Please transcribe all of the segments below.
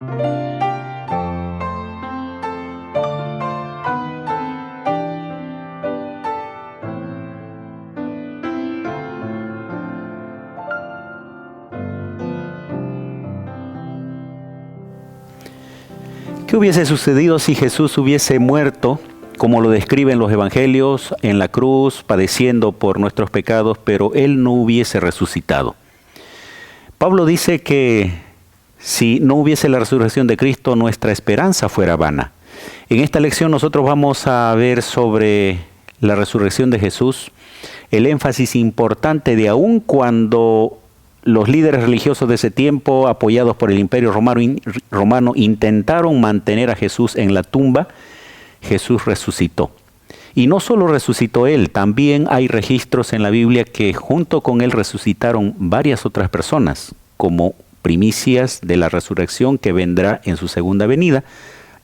¿Qué hubiese sucedido si Jesús hubiese muerto, como lo describen los evangelios, en la cruz, padeciendo por nuestros pecados, pero Él no hubiese resucitado? Pablo dice que si no hubiese la resurrección de Cristo, nuestra esperanza fuera vana. En esta lección nosotros vamos a ver sobre la resurrección de Jesús, el énfasis importante de aun cuando los líderes religiosos de ese tiempo, apoyados por el Imperio Romano, intentaron mantener a Jesús en la tumba. Jesús resucitó. Y no solo resucitó Él, también hay registros en la Biblia que junto con Él resucitaron varias otras personas, como primicias de la resurrección que vendrá en su segunda venida,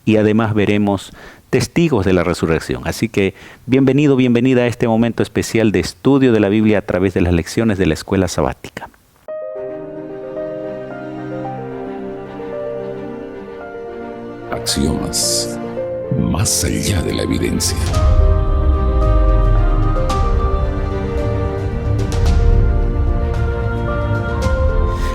y además veremos testigos de la resurrección. Así que bienvenido, bienvenida a este momento especial de estudio de la Biblia a través de las lecciones de la Escuela Sabática. Axiomas, más allá de la evidencia.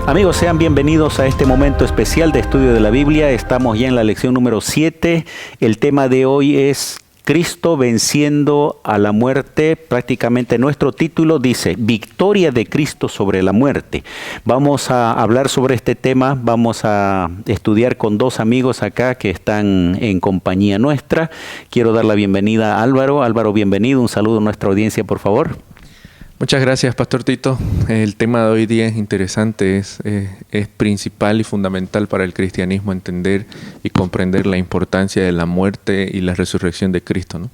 Amigos, sean bienvenidos a este momento especial de estudio de la Biblia. Estamos ya en la lección número 7. El tema de hoy es Cristo venciendo a la muerte. Prácticamente nuestro título dice Victoria de Cristo sobre la muerte. Vamos a hablar sobre este tema, vamos a estudiar con dos amigos acá que están en compañía nuestra. Quiero dar la bienvenida a Álvaro. Álvaro, bienvenido. Un saludo a nuestra audiencia, por favor. Muchas gracias, Pastor Tito. El tema de hoy día es interesante, es principal y fundamental para el cristianismo entender y comprender la importancia de la muerte y la resurrección de Cristo, ¿no?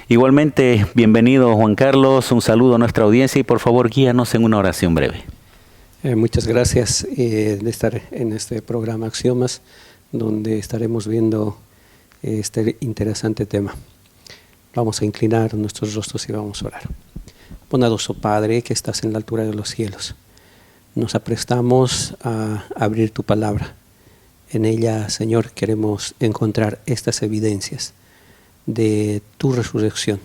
Igualmente, bienvenido Juan Carlos, un saludo a nuestra audiencia y por favor guíanos en una oración breve. Muchas gracias de estar en este programa Axiomas, donde estaremos viendo este interesante tema. Vamos a inclinar nuestros rostros y vamos a orar. Bondadoso Padre, que estás en la altura de los cielos, nos aprestamos a abrir tu palabra. En ella, Señor, queremos encontrar estas evidencias de tu resurrección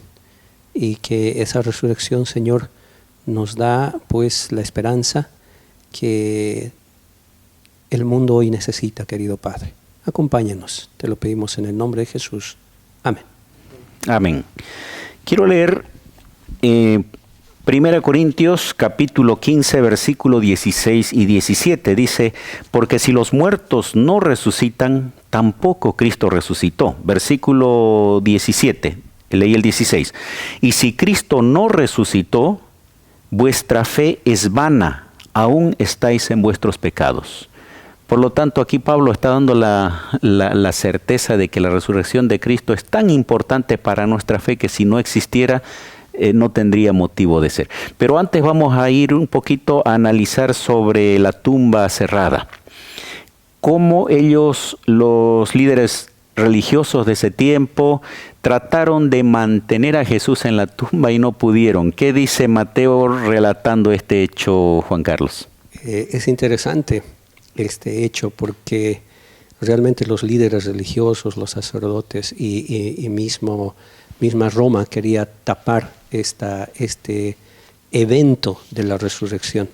y que esa resurrección, Señor, nos da pues la esperanza que el mundo hoy necesita, querido Padre. Acompáñanos, te lo pedimos en el nombre de Jesús. Amén. Amén. Quiero leer 1 Corintios capítulo 15, versículo 16 y 17. Dice, porque si los muertos no resucitan, tampoco Cristo resucitó. Versículo 17, leí el 16. Y si Cristo no resucitó, vuestra fe es vana, aún estáis en vuestros pecados. Por lo tanto, aquí Pablo está dando la certeza de que la resurrección de Cristo es tan importante para nuestra fe que si no existiera, no tendría motivo de ser. Pero antes vamos a ir un poquito a analizar sobre la tumba cerrada. Cómo ellos, los líderes religiosos de ese tiempo, trataron de mantener a Jesús en la tumba y no pudieron. ¿Qué dice Mateo relatando este hecho, Juan Carlos? Es interesante este hecho porque realmente los líderes religiosos, los sacerdotes y misma Roma quería tapar este evento de la resurrección.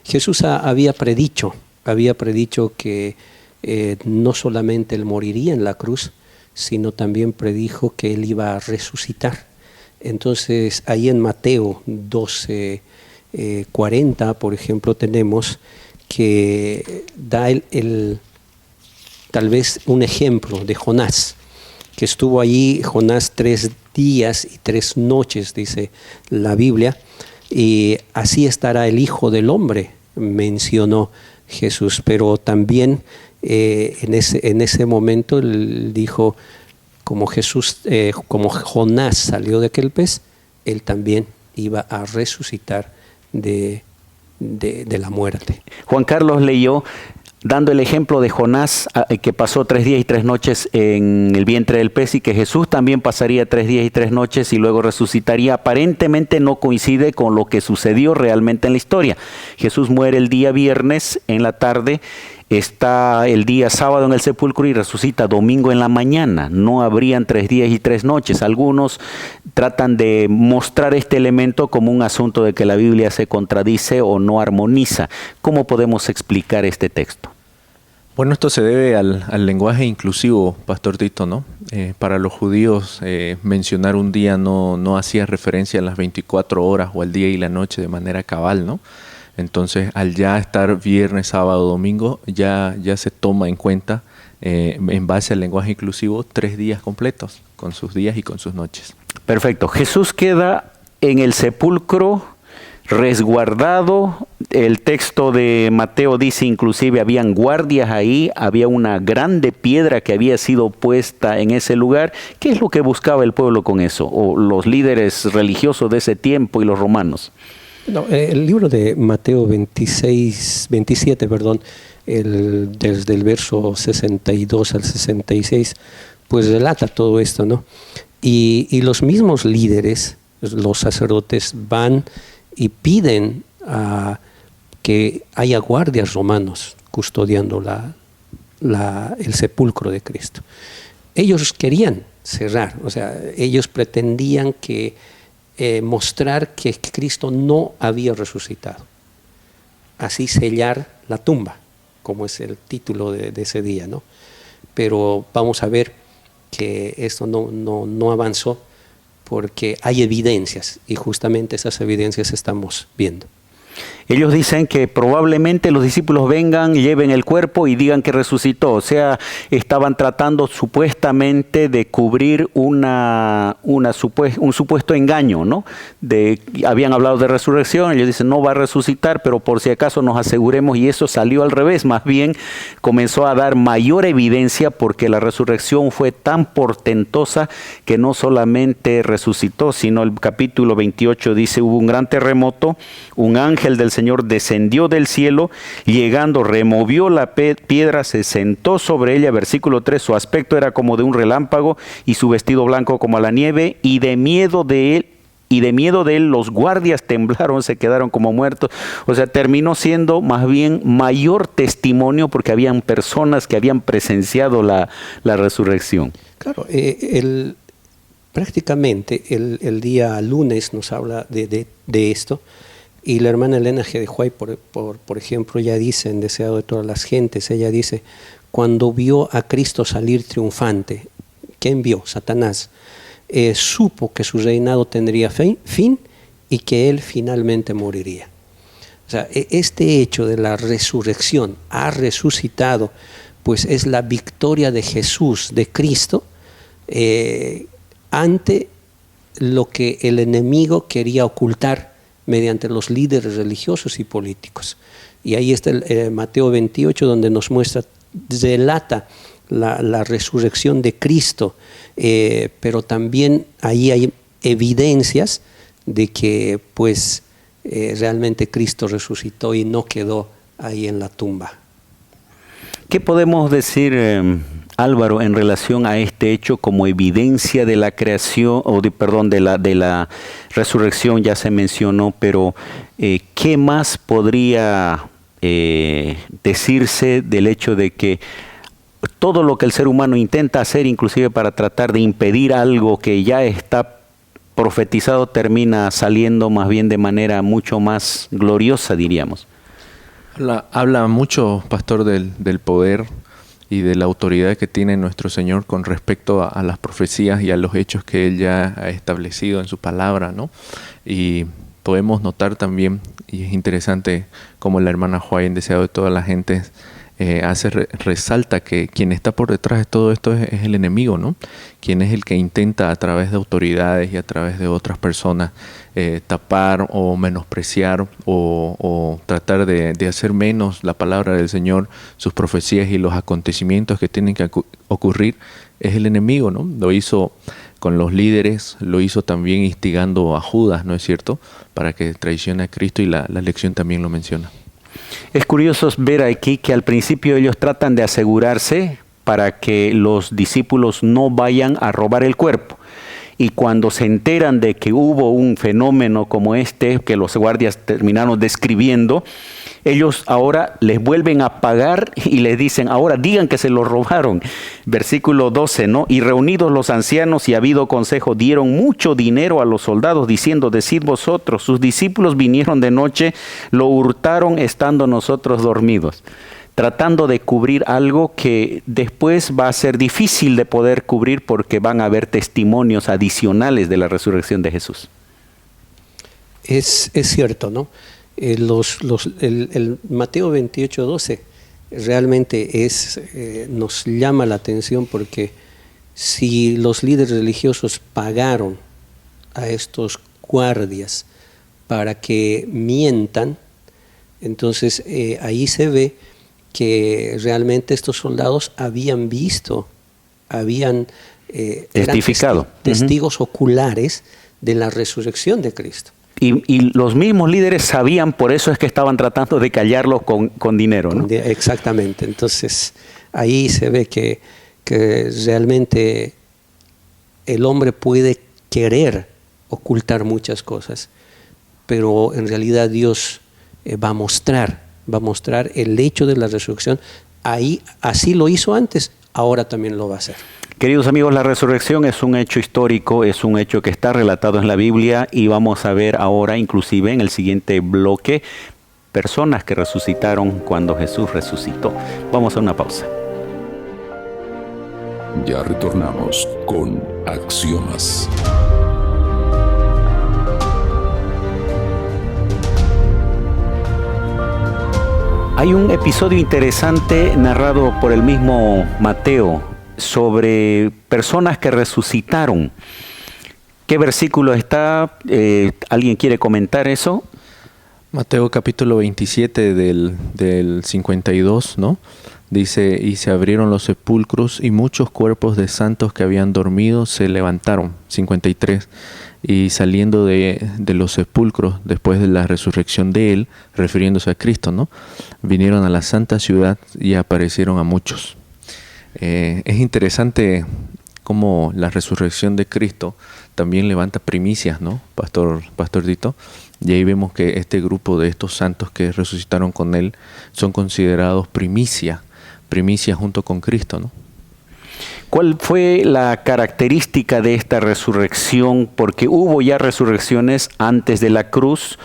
Jesús había predicho que no solamente Él moriría en la cruz, sino también predijo que Él iba a resucitar. Entonces, ahí en Mateo 12:40, por ejemplo, tenemos que da tal vez un ejemplo de Jonás, que estuvo allí Jonás 3 días y 3 noches, dice la Biblia, y así estará el Hijo del Hombre, mencionó Jesús, pero también en ese momento él dijo, como Jonás salió de aquel pez, él también iba a resucitar de la muerte. Juan Carlos leyó dando el ejemplo de Jonás, que pasó 3 días y 3 noches en el vientre del pez, y que Jesús también pasaría 3 días y 3 noches y luego resucitaría. Aparentemente no coincide con lo que sucedió realmente en la historia. Jesús muere el día viernes en la tarde, está el día sábado en el sepulcro y resucita domingo en la mañana. No habrían 3 días y 3 noches. Algunos tratan de mostrar este elemento como un asunto de que la Biblia se contradice o no armoniza. ¿Cómo podemos explicar este texto? Bueno, esto se debe al lenguaje inclusivo, Pastor Tito, ¿no? Para los judíos, mencionar un día no hacía referencia a las 24 horas o al día y la noche de manera cabal, ¿no? Entonces, al ya estar viernes, sábado, domingo, ya se toma en cuenta, en base al lenguaje inclusivo, 3 días completos, con sus días y con sus noches. Perfecto. Jesús queda en el sepulcro resguardado. El texto de Mateo dice inclusive habían guardias ahí, había una grande piedra que había sido puesta en ese lugar. ¿Qué es lo que buscaba el pueblo con eso? O los líderes religiosos de ese tiempo y los romanos. No, el libro de Mateo 27, desde el verso 62 al 66, pues relata todo esto, ¿no? Y los mismos líderes, los sacerdotes, van y piden que haya guardias romanos custodiando el sepulcro de Cristo. Ellos querían cerrar, o sea, ellos pretendían mostrar que Cristo no había resucitado. Así sellar la tumba, como es el título de ese día, ¿no? Pero vamos a ver que esto no avanzó porque hay evidencias y justamente esas evidencias estamos viendo. Ellos dicen que probablemente los discípulos vengan, lleven el cuerpo y digan que resucitó. O sea, estaban tratando supuestamente de cubrir un supuesto engaño, ¿no? Habían hablado de resurrección, ellos dicen no va a resucitar, pero por si acaso nos aseguremos, y eso salió al revés. Más bien comenzó a dar mayor evidencia porque la resurrección fue tan portentosa que no solamente resucitó, sino el capítulo 28 dice, hubo un gran terremoto, un ángel del Señor descendió del cielo, llegando, removió la piedra, se sentó sobre ella. Versículo 3, su aspecto era como de un relámpago y su vestido blanco como la nieve, y de miedo de él los guardias temblaron, se quedaron como muertos. O sea, terminó siendo más bien mayor testimonio porque habían personas que habían presenciado la resurrección. Claro, prácticamente el día lunes nos habla de esto. Y la hermana Elena G. de White, por ejemplo, ella dice en Deseado de todas las gentes, ella dice, cuando vio a Cristo salir triunfante, ¿quién vio? Satanás. Supo que su reinado tendría fin y que él finalmente moriría. O sea, este hecho de la resurrección, ha resucitado, pues es la victoria de Jesús, de Cristo, ante lo que el enemigo quería ocultar mediante los líderes religiosos y políticos. Y ahí está el Mateo 28, donde nos muestra, relata la resurrección de Cristo, pero también ahí hay evidencias de que pues realmente Cristo resucitó y no quedó ahí en la tumba. ¿Qué podemos decir, Álvaro, en relación a este hecho como evidencia de la creación, de la resurrección? Ya se mencionó, pero ¿qué más podría decirse del hecho de que todo lo que el ser humano intenta hacer, inclusive para tratar de impedir algo que ya está profetizado, termina saliendo más bien de manera mucho más gloriosa, diríamos? Habla mucho, pastor, del poder y de la autoridad que tiene nuestro Señor con respecto a las profecías y a los hechos que Él ya ha establecido en su palabra, ¿no? Y podemos notar también, y es interesante como la hermana Juárez, en Deseado de toda la gente, resalta que quien está por detrás de todo esto es el enemigo, ¿no? Quien es el que intenta a través de autoridades y a través de otras personas tapar o menospreciar o tratar de hacer menos la palabra del Señor, sus profecías y los acontecimientos que tienen que ocurrir. Es el enemigo, ¿no? Lo hizo con los líderes, lo hizo también instigando a Judas, ¿no es cierto?, para que traicione a Cristo, y la lección también lo menciona. Es curioso ver aquí que al principio ellos tratan de asegurarse para que los discípulos no vayan a robar el cuerpo. Y cuando se enteran de que hubo un fenómeno como este, que los guardias terminaron describiendo, Ellos ahora les vuelven a pagar y les dicen, ahora digan que se lo robaron. Versículo 12, ¿no? Y reunidos los ancianos y habido consejo, dieron mucho dinero a los soldados, diciendo, decid vosotros, sus discípulos vinieron de noche, lo hurtaron estando nosotros dormidos. Tratando de cubrir algo que después va a ser difícil de poder cubrir porque van a haber testimonios adicionales de la resurrección de Jesús. Es cierto, ¿no? El Mateo 28:12 realmente nos llama la atención, porque si los líderes religiosos pagaron a estos guardias para que mientan, entonces ahí se ve que realmente estos soldados habían visto, testificado, testigos oculares de la resurrección de Cristo. Y los mismos líderes sabían, por eso es que estaban tratando de callarlos con dinero, ¿no? Exactamente. Entonces, ahí se ve que realmente el hombre puede querer ocultar muchas cosas, pero en realidad Dios va a mostrar el hecho de la resurrección. Ahí, así lo hizo antes, ahora también lo va a hacer. Queridos amigos, la resurrección es un hecho histórico, es un hecho que está relatado en la Biblia, y vamos a ver ahora, inclusive en el siguiente bloque, personas que resucitaron cuando Jesús resucitó. Vamos a una pausa. Ya retornamos con Axiomas. Hay un episodio interesante narrado por el mismo Mateo sobre personas que resucitaron. ¿Qué versículo está? ¿Alguien quiere comentar eso? Mateo capítulo 27 del 52, ¿no? Dice, y se abrieron los sepulcros y muchos cuerpos de santos que habían dormido se levantaron. 53. Y saliendo de los sepulcros después de la resurrección de él, refiriéndose a Cristo, ¿no? Vinieron a la santa ciudad y aparecieron a muchos. Es interesante cómo la resurrección de Cristo también levanta primicias, ¿no, Pastor Tito? Y ahí vemos que este grupo de estos santos que resucitaron con él son considerados primicia junto con Cristo, ¿no? ¿Cuál fue la característica de esta resurrección? Porque hubo ya resurrecciones antes de la cruz,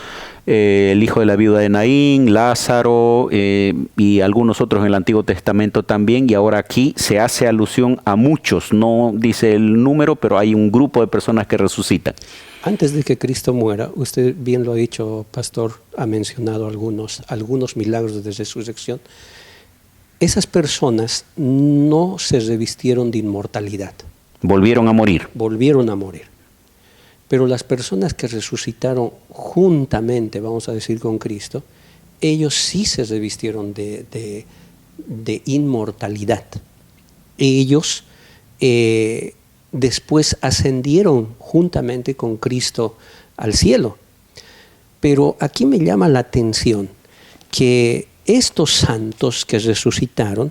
el hijo de la viuda de Naín, Lázaro y algunos otros en el Antiguo Testamento también, y ahora aquí se hace alusión a muchos, no dice el número, pero hay un grupo de personas que resucitan. Antes de que Cristo muera, usted bien lo ha dicho, pastor, ha mencionado algunos milagros de resurrección. Esas personas no se revistieron de inmortalidad. Volvieron a morir. Volvieron a morir. Pero las personas que resucitaron juntamente, vamos a decir, con Cristo, ellos sí se revistieron de inmortalidad. Ellos después ascendieron juntamente con Cristo al cielo. Pero aquí me llama la atención que estos santos que resucitaron,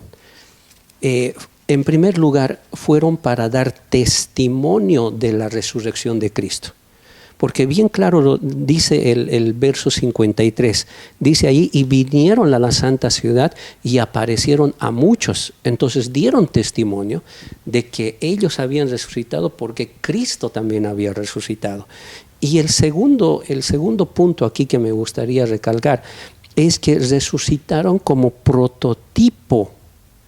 en primer lugar, fueron para dar testimonio de la resurrección de Cristo. Porque bien claro lo dice el verso 53, dice ahí, y vinieron a la santa ciudad y aparecieron a muchos. Entonces dieron testimonio de que ellos habían resucitado porque Cristo también había resucitado. Y el segundo punto aquí que me gustaría recalcar es que resucitaron como prototipo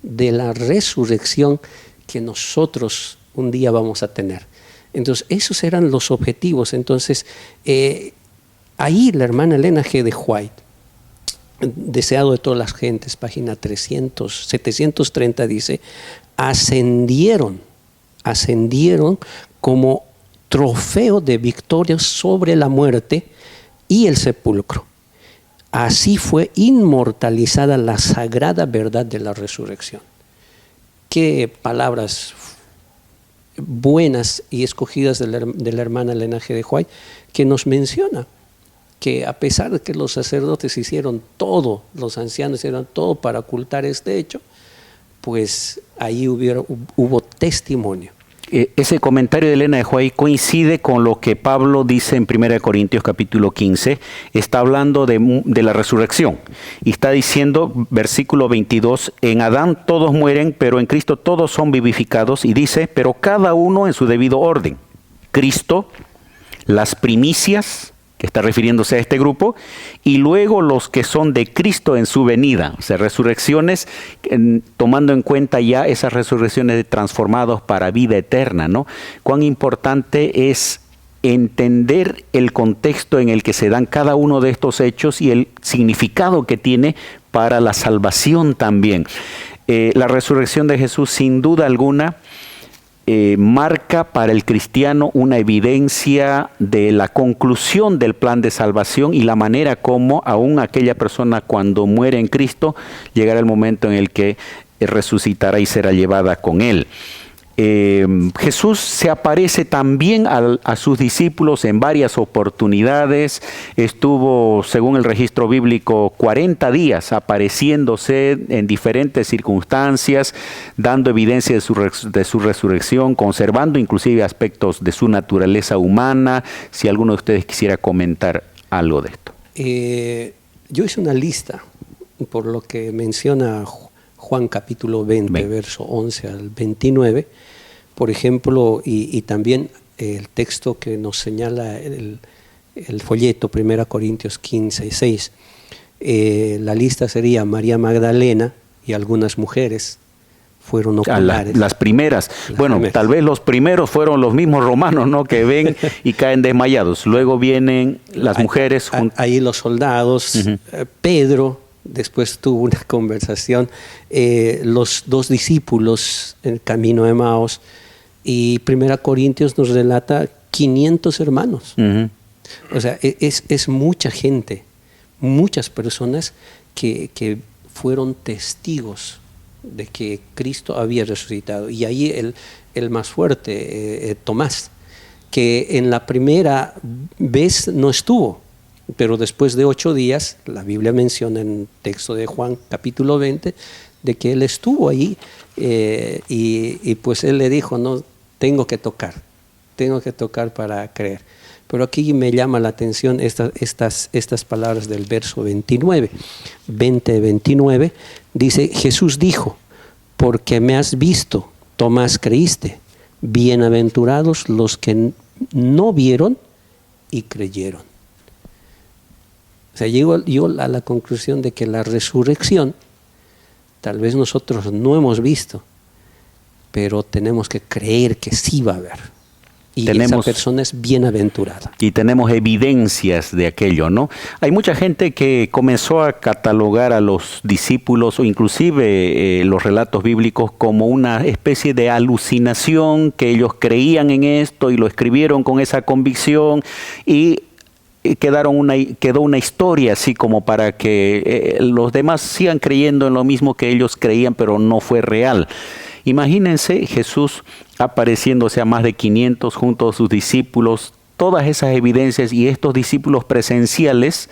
de la resurrección que nosotros un día vamos a tener. Entonces, esos eran los objetivos. Entonces, ahí la hermana Elena G. de White, deseado de todas las gentes, página 730, dice, ascendieron como trofeo de victoria sobre la muerte y el sepulcro. Así fue inmortalizada la sagrada verdad de la resurrección. Qué palabras buenas y escogidas de la hermana Elena G. de White, que nos menciona que a pesar de que los sacerdotes hicieron todo, los ancianos hicieron todo para ocultar este hecho, pues ahí hubo testimonio. ese comentario de Elena de White coincide con lo que Pablo dice en 1 Corintios capítulo 15. Está hablando de la resurrección y está diciendo, versículo 22, en Adán todos mueren, pero en Cristo todos son vivificados, y dice, pero cada uno en su debido orden. Cristo, las primicias, que está refiriéndose a este grupo, y luego los que son de Cristo en su venida, o sea, resurrecciones, tomando en cuenta ya esas resurrecciones de transformados para vida eterna, ¿no? Cuán importante es entender el contexto en el que se dan cada uno de estos hechos y el significado que tiene para la salvación también. La resurrección de Jesús, sin duda alguna, marca para el cristiano una evidencia de la conclusión del plan de salvación y la manera como aún aquella persona cuando muere en Cristo llegará el momento en el que resucitará y será llevada con Él. Jesús se aparece también a sus discípulos en varias oportunidades. Estuvo, según el registro bíblico, 40 días apareciéndose en diferentes circunstancias, dando evidencia de su resurrección, conservando inclusive aspectos de su naturaleza humana. Si alguno de ustedes quisiera comentar algo de esto. Yo hice una lista por lo que menciona Juan capítulo 20, verso 11 al 29, por ejemplo, y también el texto que nos señala el folleto 1 Corintios 15, 6. La lista sería María Magdalena y algunas mujeres fueron oculares. Las primeras. Tal vez los primeros fueron los mismos romanos, ¿no? Que ven y caen desmayados. Luego vienen las mujeres. Ahí los soldados, Pedro. Después tuvo una conversación, los dos discípulos en el camino de Emaús, y 1 Corintios nos relata 500 hermanos. O sea, es mucha gente, muchas personas que fueron testigos de que Cristo había resucitado. Y ahí el más fuerte, Tomás, que en la primera vez no estuvo, pero después de 8 días, la Biblia menciona en el texto de Juan capítulo 20, de que él estuvo ahí y pues él le dijo, no, tengo que tocar para creer. Pero aquí me llama la atención estas palabras del verso 29. 20-29 dice, Jesús dijo, porque me has visto, Tomás, creíste. Bienaventurados los que no vieron y creyeron. O sea, llego yo a la conclusión de que la resurrección, tal vez nosotros no hemos visto, pero tenemos que creer que sí va a haber. Y esa persona es bienaventurada. Y tenemos evidencias de aquello, ¿no? Hay mucha gente que comenzó a catalogar a los discípulos o inclusive los relatos bíblicos como una especie de alucinación, que ellos creían en esto y lo escribieron con esa convicción y quedó una historia así como para que los demás sigan creyendo en lo mismo que ellos creían, pero no fue real. Imagínense Jesús apareciéndose a más de 500 junto a sus discípulos, todas esas evidencias, y estos discípulos presenciales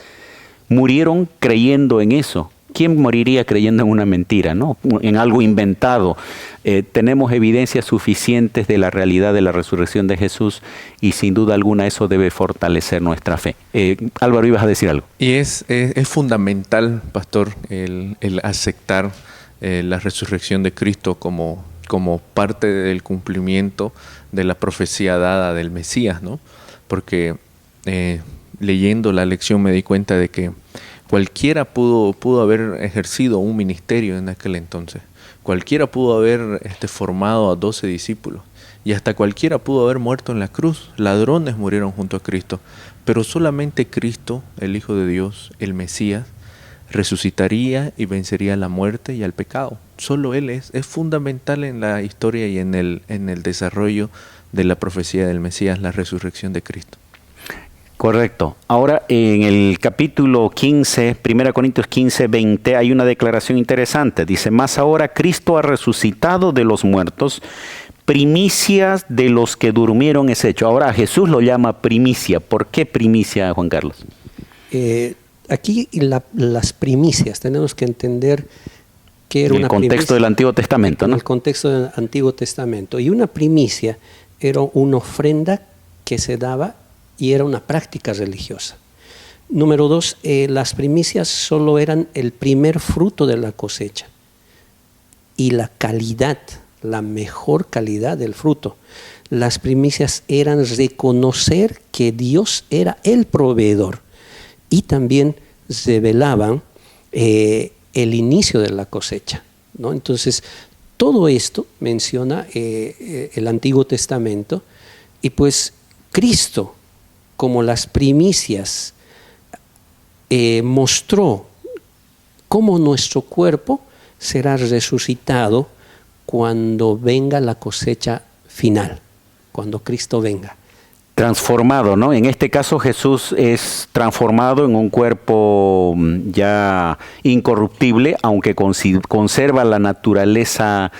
murieron creyendo en eso. ¿Quién moriría creyendo en una mentira, no? En algo inventado? Tenemos evidencias suficientes de la realidad de la resurrección de Jesús y sin duda alguna eso debe fortalecer nuestra fe. Álvaro, ibas a decir algo. Y es fundamental, pastor, el aceptar la resurrección de Cristo como parte del cumplimiento de la profecía dada del Mesías, ¿no? Porque leyendo la lección me di cuenta de que cualquiera pudo haber ejercido un ministerio en aquel entonces. Cualquiera pudo haber formado a 12 discípulos. Y hasta cualquiera pudo haber muerto en la cruz. Ladrones murieron junto a Cristo. Pero solamente Cristo, el Hijo de Dios, el Mesías, resucitaría y vencería la muerte y al pecado. Solo Él es fundamental en la historia y en el desarrollo de la profecía del Mesías, la resurrección de Cristo. Correcto. Ahora en el capítulo 15, 1 Corintios 15, 20, hay una declaración interesante. Dice, mas ahora Cristo ha resucitado de los muertos, primicias de los que durmieron es hecho. Ahora Jesús lo llama primicia. ¿Por qué primicia, Juan Carlos? Aquí las primicias tenemos que entender que era en el una contexto primicia, del Antiguo Testamento, en ¿no? el contexto del Antiguo Testamento. Y una primicia era una ofrenda que se daba y era una práctica religiosa. Número 2, las primicias solo eran el primer fruto de la cosecha y la calidad, la mejor calidad del fruto. Las primicias eran reconocer que Dios era el proveedor y también revelaban el inicio de la cosecha, ¿no? Entonces, todo esto menciona el Antiguo Testamento, y pues Cristo, como las primicias, mostró cómo nuestro cuerpo será resucitado cuando venga la cosecha final, cuando Cristo venga. Transformado, ¿no? En este caso Jesús es transformado en un cuerpo ya incorruptible, aunque conserva la naturaleza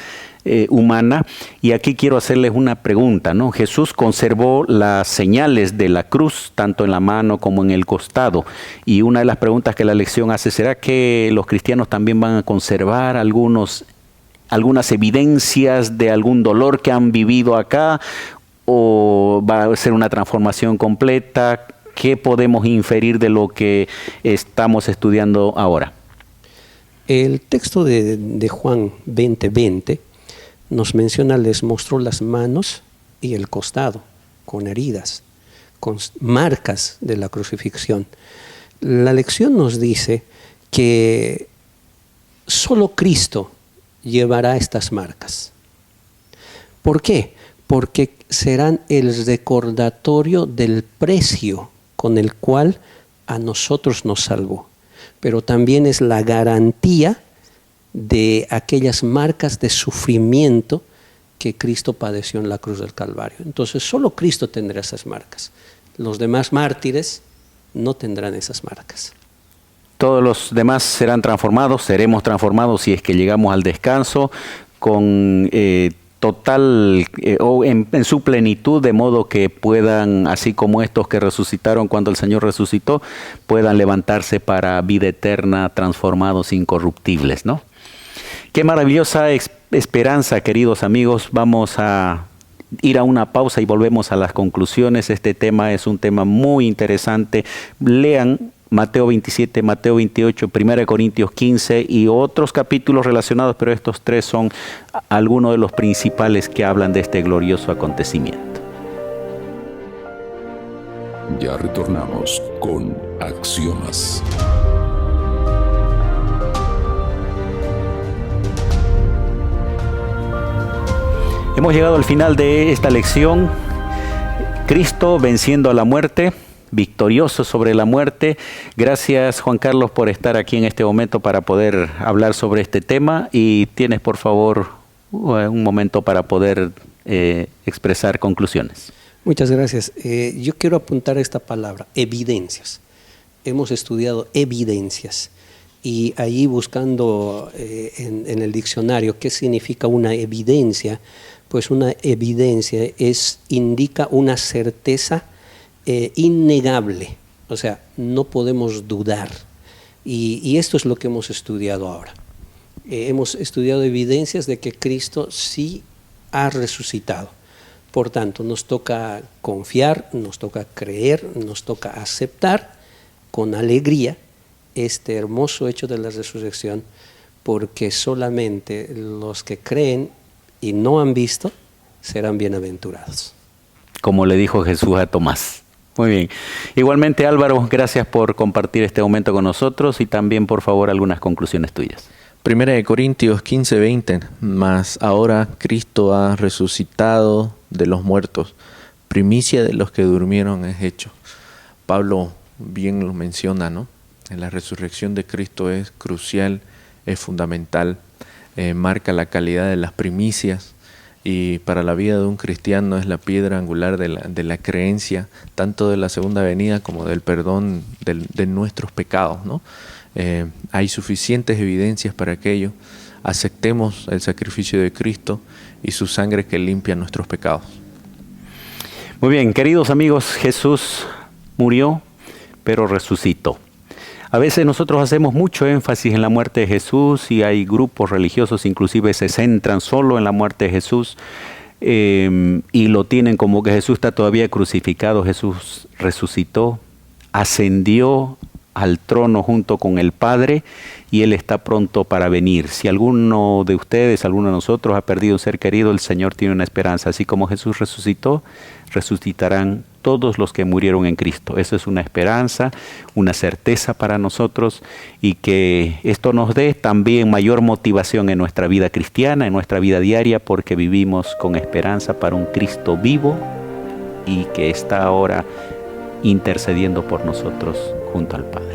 humana. Y aquí quiero hacerles una pregunta, ¿no? Jesús conservó las señales de la cruz, tanto en la mano como en el costado. Y una de las preguntas que la lección hace, ¿será que los cristianos también van a conservar algunas evidencias de algún dolor que han vivido acá? ¿O va a ser una transformación completa? ¿Qué podemos inferir de lo que estamos estudiando ahora? El texto de Juan 20:20 nos menciona, les mostró las manos y el costado, con heridas, con marcas de la crucifixión. La lección nos dice que solo Cristo llevará estas marcas. ¿Por qué? Porque serán el recordatorio del precio con el cual a nosotros nos salvó, pero también es la garantía de aquellas marcas de sufrimiento que Cristo padeció en la cruz del Calvario. Entonces solo Cristo tendrá esas marcas. Los demás mártires no tendrán esas marcas. Todos los demás serán transformados, seremos transformados si es que llegamos al descanso con total o en su plenitud, de modo que puedan, así como estos que resucitaron cuando el Señor resucitó, puedan levantarse para vida eterna, transformados, incorruptibles, ¿no? Qué maravillosa esperanza, queridos amigos. Vamos a ir a una pausa y volvemos a las conclusiones. Este tema es un tema muy interesante. Lean Mateo 27, Mateo 28, 1 Corintios 15 y otros capítulos relacionados, pero estos tres son algunos de los principales que hablan de este glorioso acontecimiento. Ya retornamos con Axiomas. Hemos llegado al final de esta lección. Cristo venciendo a la muerte, victorioso sobre la muerte. Gracias, Juan Carlos, por estar aquí en este momento para poder hablar sobre este tema. Y tienes, por favor, un momento para poder expresar conclusiones. Muchas gracias. Yo quiero apuntar esta palabra, evidencias. Hemos estudiado evidencias. Y ahí buscando en el diccionario qué significa una evidencia, pues una evidencia indica una certeza innegable, o sea, no podemos dudar. Y esto es lo que hemos estudiado ahora. Hemos estudiado evidencias de que Cristo sí ha resucitado. Por tanto, nos toca confiar, nos toca creer, nos toca aceptar con alegría este hermoso hecho de la resurrección, porque solamente los que creen y no han visto serán bienaventurados. Como le dijo Jesús a Tomás. Muy bien. Igualmente, Álvaro, gracias por compartir este momento con nosotros y también, por favor, algunas conclusiones tuyas. 1 Corintios 15:20, mas ahora Cristo ha resucitado de los muertos, primicia de los que durmieron es hecho. Pablo bien lo menciona, ¿no? La resurrección de Cristo es crucial, es fundamental, marca la calidad de las primicias y para la vida de un cristiano es la piedra angular de la creencia, tanto de la segunda venida como del perdón de nuestros pecados, ¿no? Hay suficientes evidencias para aquello. Aceptemos el sacrificio de Cristo y su sangre que limpia nuestros pecados. Muy bien, queridos amigos, Jesús murió, pero resucitó. A veces nosotros hacemos mucho énfasis en la muerte de Jesús y hay grupos religiosos inclusive se centran solo en la muerte de Jesús y lo tienen como que Jesús está todavía crucificado. Jesús resucitó, ascendió al trono junto con el Padre y Él está pronto para venir. Si alguno de ustedes, alguno de nosotros ha perdido un ser querido, el Señor tiene una esperanza. Así como Jesús resucitó, resucitarán todos los que murieron en Cristo. Eso es una esperanza, una certeza para nosotros y que esto nos dé también mayor motivación en nuestra vida cristiana, en nuestra vida diaria, porque vivimos con esperanza para un Cristo vivo y que está ahora intercediendo por nosotros junto al Padre.